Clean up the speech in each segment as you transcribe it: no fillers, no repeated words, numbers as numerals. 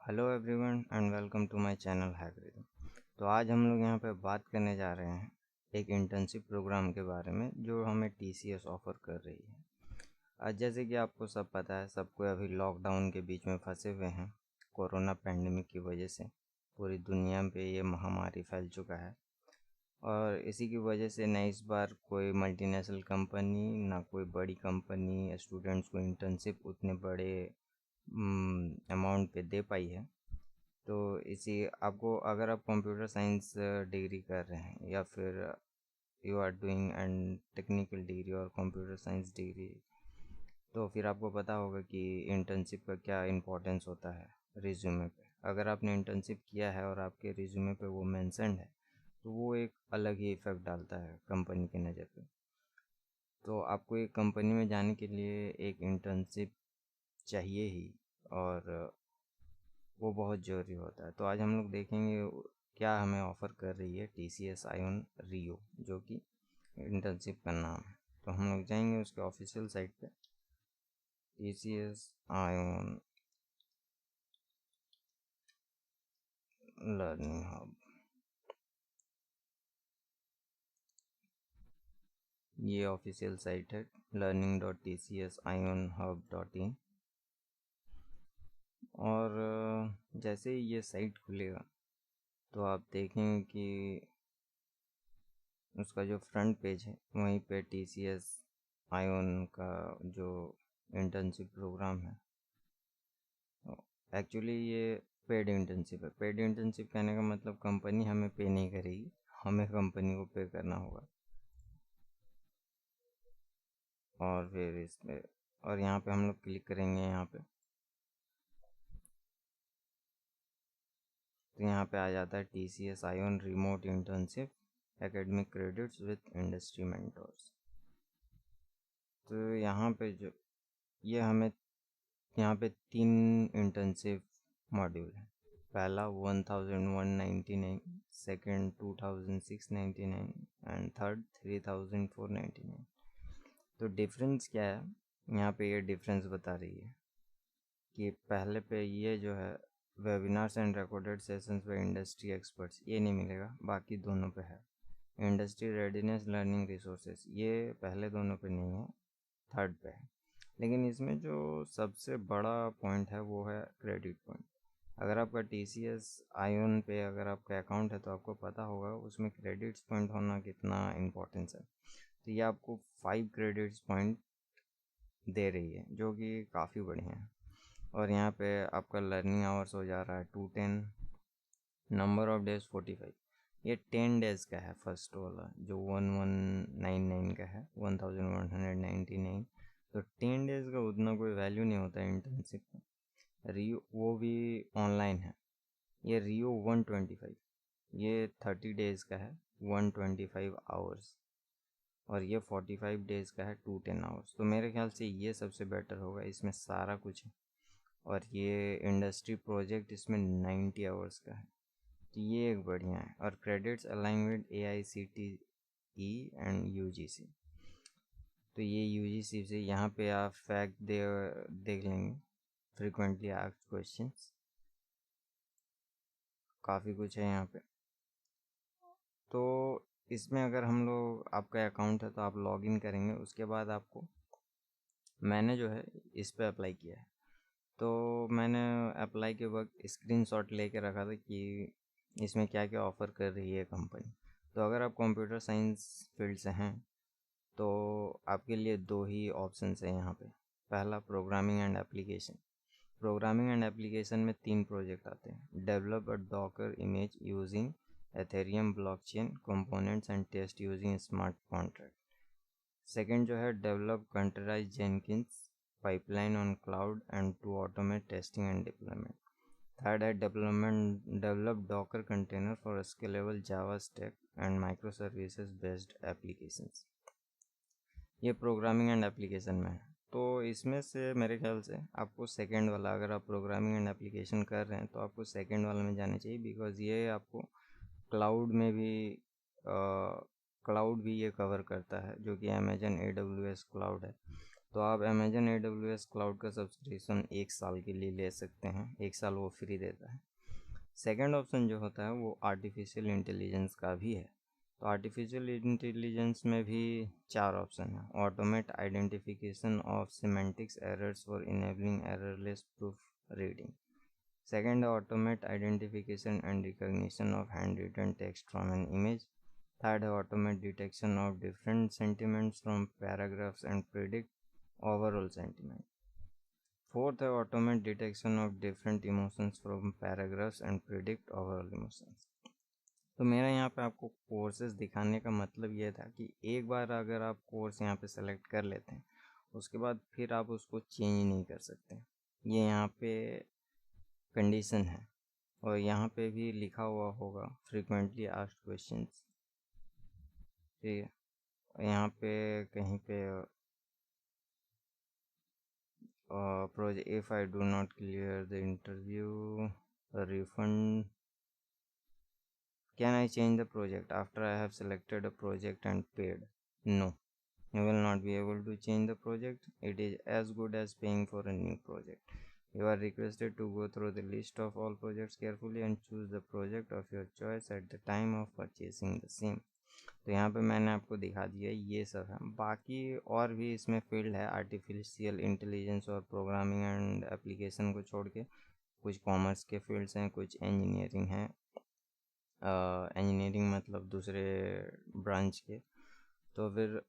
Hello everyone and welcome to my channel हैकरिदम। तो आज हम लोग यहाँ पे बात करने जा रहे हैं एक इंटर्नशिप प्रोग्राम के बारे में जो हमें टीसीएस ऑफ़र कर रही है। आज जैसे कि आपको सब पता है, सबको अभी लॉकडाउन के बीच में फंसे हुए हैं। कोरोना पैंडमिक की वजह से पूरी दुनिया पे ये महामारी फैल चुका है और इसी की वजह से न इस बार कोई मल्टीनेशनल कंपनी ना कोई बड़ी कंपनी स्टूडेंट्स को इंटर्नशिप उतने बड़े अमाउंट पे दे पाई है। तो इसी आपको अगर आप कंप्यूटर साइंस डिग्री कर रहे हैं या फिर you are doing and technical degree और कंप्यूटर साइंस डिग्री, तो फिर आपको पता होगा कि इंटर्नशिप का क्या इम्पोर्टेंस होता है रिज्यूमे पे। अगर आपने इंटर्नशिप किया है और आपके रिज्यूमे पे वो मेंशन्ड है तो वो एक अलग ही इफ़ेक्ट डालता है कंपनी की नज़र पे। तो आपको एक कंपनी में जाने के लिए एक इंटर्नशिप चाहिए ही, और वो बहुत ज़रूरी होता है। तो आज हम लोग देखेंगे क्या हमें ऑफ़र कर रही है टीसीएस आयोन रियो, जो कि इंटर्नशिप का नाम है। तो हम लोग जाएंगे उसके ऑफिशियल साइट पे, टीसीएस आयोन लर्निंग हब। ये ऑफिशियल साइट है learning.tcsironhub.in। और जैसे ही ये साइट खुलेगा तो आप देखेंगे कि उसका जो फ्रंट पेज है वहीं पे टीसीएस आयोन का जो इंटर्नशिप प्रोग्राम है, एक्चुअली ये पेड इंटर्नशिप है। पेड इंटर्नशिप कहने का मतलब कंपनी हमें पे नहीं करेगी, हमें कंपनी को पे करना होगा। और फिर इसमें और यहाँ पे हम लोग क्लिक करेंगे यहाँ पे, तो यहाँ पे आ जाता है TCS ion remote internship academic credits with industry mentors. तो यहाँ पे जो ये हमें यहाँ पे 3 इंटर्नशिप मॉड्यूल है। पहला 1199, सेकंड 2699 एंड थर्ड 3499। तो डिफरेंस क्या है, यहाँ पे ये डिफरेंस बता रही है कि पहले पे ये जो है वेबिनार्स एंड रिकॉर्डेड सेशंस पे इंडस्ट्री एक्सपर्ट्स, ये नहीं मिलेगा, बाकी दोनों पे है। इंडस्ट्री रेडीनेस लर्निंग रिसोर्सेज, ये पहले दोनों पे नहीं है, थर्ड पे है। लेकिन इसमें जो सबसे बड़ा पॉइंट है वो है क्रेडिट पॉइंट। अगर आपका टीसीएस आयोन पे अगर आपका अकाउंट है तो आपको पता होगा उसमें क्रेडिट्स पॉइंट होना कितना इम्पोर्टेंस है। तो ये आपको 5 क्रेडिट्स पॉइंट दे रही है, जो कि काफ़ी बढ़िया है। और यहाँ पे आपका लर्निंग आवर्स हो जा रहा है 210, नंबर ऑफ डेज 45। ये 10 डेज का है फर्स्ट वाला जो 1199 का है, 1199। तो 10 डेज का उतना कोई वैल्यू नहीं होता इंटर्नशिप का। रियो वो भी ऑनलाइन है। ये रियो 125, ये 30 डेज का है 125 आवर्स, और ये 45 डेज का है 210 आवर्स। तो मेरे ख्याल से ये सबसे बेटर होगा, इसमें सारा कुछ है। और ये इंडस्ट्री प्रोजेक्ट इसमें 90 आवर्स का है, तो ये एक बढ़िया है। और credits align with AICTE and UGC. तो ये यूजीसी से यहाँ पे आप फैक्ट देख लेंगे, फ्रिक्वेंटली आस्क्ड क्वेश्चंस, काफ़ी कुछ है यहाँ पे। तो इसमें अगर हम लोग, आपका अकाउंट है तो आप लॉगिन करेंगे, उसके बाद आपको, मैंने जो है इस पे अप्लाई किया है, तो मैंने अप्लाई के वक्त स्क्रीनशॉट लेके रखा था कि इसमें क्या क्या ऑफ़र कर रही है कंपनी। तो अगर आप कंप्यूटर साइंस फील्ड से हैं तो आपके लिए दो ही ऑप्शंस हैं यहाँ पे। पहला programming and application. Programming and application में 3 प्रोजेक्ट आते हैं। Develop a Docker image using Ethereum blockchain components and test using smart contract. Second जो है develop containerize Jenkins pipeline on cloud and to automate testing and deployment. Third है develop Docker container for scalable Java stack and micro services based applications. ये programming and application में है। तो इसमें से मेरे ख्याल से आपको सेकेंड वाला, अगर आप प्रोग्रामिंग एंड एप्लीकेशन कर रहे हैं तो आपको सेकेंड वाले में जाना चाहिए, बिकॉज़ ये आपको क्लाउड में भी क्लाउड भी ये कवर करता है, जो कि अमेजन AWS क्लाउड है। तो आप अमेजन AWS क्लाउड का सब्सक्रिप्शन 1 साल के लिए ले सकते हैं, 1 साल वो फ्री देता है। सेकंड ऑप्शन जो होता है वो आर्टिफिशियल इंटेलिजेंस का भी है। तो आर्टिफिशियल इंटेलिजेंस में भी 4 ऑप्शन है। Automate identification of semantics errors for enabling errorless proof reading. Second, automate identification and recognition of handwritten text from an image. Third, automate detection of different sentiments from paragraphs and predict overall sentiment. Fourth, automate detection of different emotions from paragraphs and predict overall emotions. तो मेरा यहाँ पे आपको courses दिखाने का मतलब ये था कि एक बार अगर आप कोर्स यहाँ पे सेलेक्ट कर लेते हैं, उसके बाद फिर आप उसको चेंज नहीं कर सकते। ये यहाँ पे कंडीशन है। और यहाँ पे भी लिखा हुआ होगा फ्रीक्वेंटली आस्क्ड क्वेश्चंस, ठीक है। यहाँ पे कहीं पे project if I do not clear the interview refund, can I change the project after I have selected a project and paid? No, you will not be able to change the project. It is as good as paying for a new project. You are requested to go through the list of all projects carefully and choose the project of your choice at the time of purchasing the same. तो यहाँ पे मैंने आपको दिखा दिया, ये सब है। बाकी और भी इसमें फील्ड है आर्टिफिशियल इंटेलिजेंस और प्रोग्रामिंग एंड एप्लीकेशन को छोड़ के। कुछ कॉमर्स के फील्ड्स हैं, कुछ इंजीनियरिंग हैं, इंजीनियरिंग मतलब दूसरे ब्रांच के। तो फिर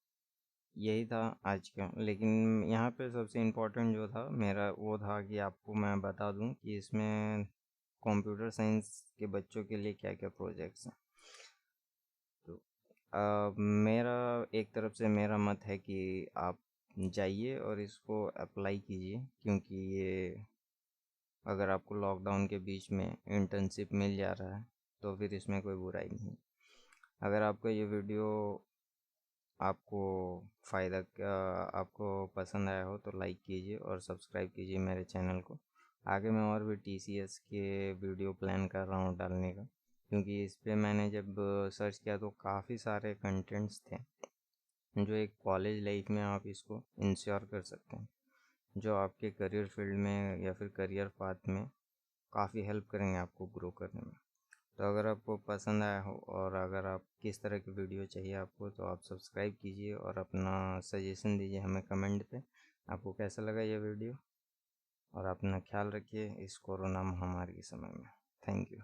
यही था आज का। लेकिन यहाँ पे सबसे इम्पोर्टेंट जो था मेरा वो था कि आपको मैं बता दूं कि इसमें कंप्यूटर साइंस के बच्चों के लिए क्या क्या प्रोजेक्ट्स हैं। तो मेरा एक तरफ से मेरा मत है कि आप जाइए और इसको अप्लाई कीजिए, क्योंकि ये अगर आपको लॉकडाउन के बीच में इंटर्नशिप मिल जा रहा है तो फिर इसमें कोई बुराई नहीं। अगर आपको ये वीडियो आपको आपको पसंद आया हो तो लाइक कीजिए और सब्सक्राइब कीजिए मेरे चैनल को। आगे मैं और भी TCS के वीडियो प्लान कर रहा हूँ डालने का, क्योंकि इस पे मैंने जब सर्च किया तो काफ़ी सारे कंटेंट्स थे जो एक कॉलेज लाइफ में आप इसको इंश्योर कर सकते हैं, जो आपके करियर फील्ड में या फिर करियर पाथ में काफ़ी हेल्प करेंगे आपको ग्रो करने में। तो अगर आपको पसंद आया हो और अगर आप किस तरह की वीडियो चाहिए आपको, तो आप सब्सक्राइब कीजिए और अपना सजेशन दीजिए हमें कमेंट पे, आपको कैसा लगा ये वीडियो। और अपना ख्याल रखिए इस कोरोना महामारी के समय में। Thank you.